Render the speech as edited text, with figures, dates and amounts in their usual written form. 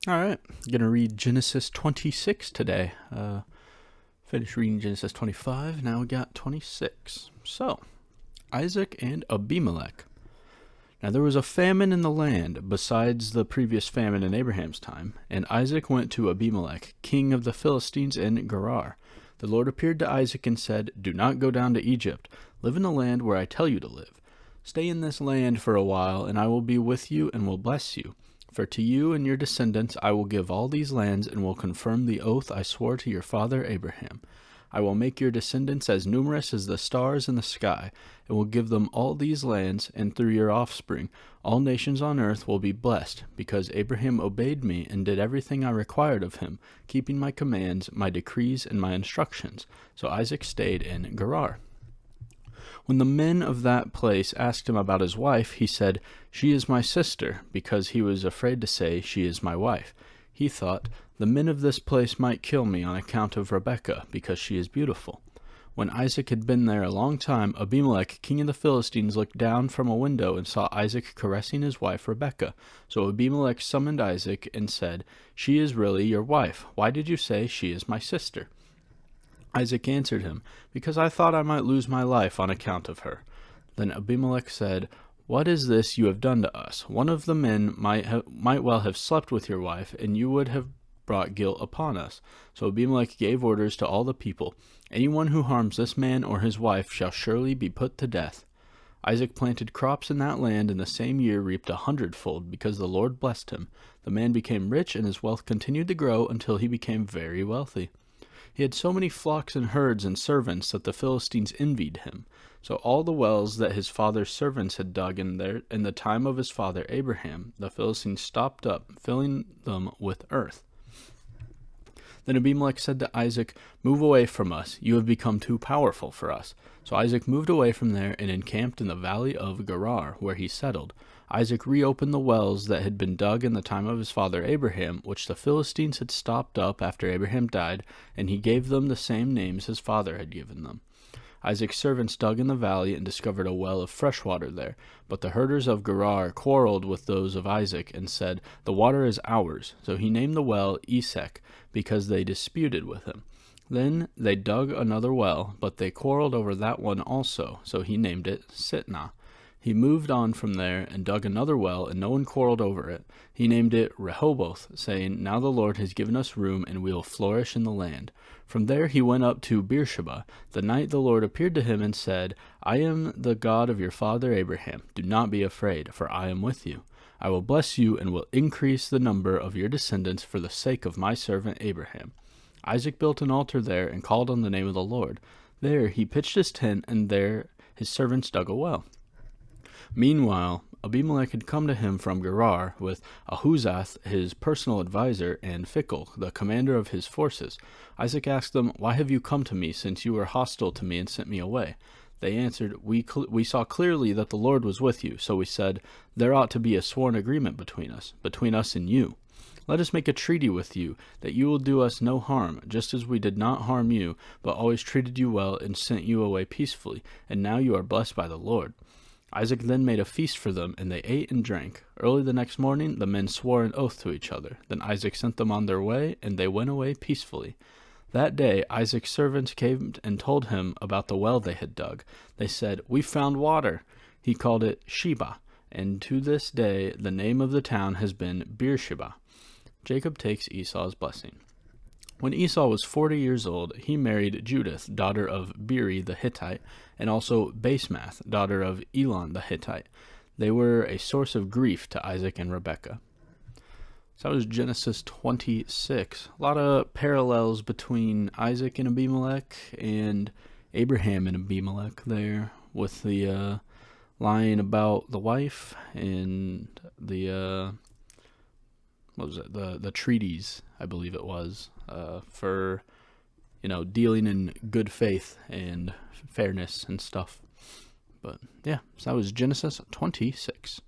All right, gonna read Genesis 26 today. Finished reading Genesis 25. Now we got 26. So, Isaac and Abimelech. Now there was a famine in the land besides the previous famine in Abraham's time, and Isaac went to Abimelech, king of the Philistines in Gerar. The Lord appeared to Isaac and said, "Do not go down to Egypt. Live in the land where I tell you to live. Stay in this land for a while, and I will be with you and will bless you. For to you and your descendants I will give all these lands, and will confirm the oath I swore to your father Abraham. I will make your descendants as numerous as the stars in the sky, and will give them all these lands, and through your offspring all nations on earth will be blessed, because Abraham obeyed me and did everything I required of him, keeping my commands, my decrees, and my instructions." So Isaac stayed in Gerar. When the men of that place asked him about his wife, he said, "She is my sister," because he was afraid to say, "She is my wife." He thought, "The men of this place might kill me on account of Rebekah, because she is beautiful." When Isaac had been there a long time, Abimelech, king of the Philistines, looked down from a window and saw Isaac caressing his wife Rebekah. So Abimelech summoned Isaac and said, "She is really your wife. Why did you say, 'She is my sister'?" Isaac answered him, "Because I thought I might lose my life on account of her." Then Abimelech said, "What is this you have done to us? One of the men might well have slept with your wife, and you would have brought guilt upon us." So Abimelech gave orders to all the people, "Anyone who harms this man or his wife shall surely be put to death." Isaac planted crops in that land, and the same year reaped 100-fold, because the Lord blessed him. The man became rich, and his wealth continued to grow until he became very wealthy. He had so many flocks and herds and servants that the Philistines envied him. So all the wells that his father's servants had dug in the time of his father Abraham, the Philistines stopped up, filling them with earth. Then Abimelech said to Isaac, "Move away from us. You have become too powerful for us." So Isaac moved away from there and encamped in the valley of Gerar, where he settled. Isaac reopened the wells that had been dug in the time of his father Abraham, which the Philistines had stopped up after Abraham died, and he gave them the same names his father had given them. Isaac's servants dug in the valley and discovered a well of fresh water there. But the herders of Gerar quarreled with those of Isaac and said, "The water is ours." So he named the well Esek, because they disputed with him. Then they dug another well, but they quarreled over that one also, so he named it Sitnah. He moved on from there and dug another well, and no one quarreled over it. He named it Rehoboth, saying, "Now the Lord has given us room, and we will flourish in the land." From there he went up to Beersheba. The night the Lord appeared to him and said, "I am the God of your father Abraham. Do not be afraid, for I am with you. I will bless you and will increase the number of your descendants for the sake of my servant Abraham." Isaac built an altar there and called on the name of the Lord. There he pitched his tent, and there his servants dug a well. Meanwhile, Abimelech had come to him from Gerar with Ahuzath, his personal adviser, and Phicol, the commander of his forces. Isaac asked them, "Why have you come to me, since you were hostile to me and sent me away?" They answered, We saw clearly that the Lord was with you, so we said, there ought to be a sworn agreement between us and you. Let us make a treaty with you, that you will do us no harm, just as we did not harm you, but always treated you well and sent you away peacefully, and now you are blessed by the Lord." Isaac then made a feast for them, and they ate and drank. Early the next morning the men swore an oath to each other. Then Isaac sent them on their way, and they went away peacefully. That day Isaac's servants came and told him about the well they had dug. They said, "We found water." He called it Sheba, and to this day the name of the town has been Beersheba. Jacob takes Esau's blessing. When Esau was 40 years old, he married Judith, daughter of Beeri the Hittite, and also Basemath, daughter of Elon the Hittite. They were a source of grief to Isaac and Rebekah. So that was Genesis 26. A lot of parallels between Isaac and Abimelech and Abraham and Abimelech there, with the lying about the wife and the what was it, the treaties, I believe it was, for dealing in good faith and fairness and stuff. But yeah, so that was Genesis 26.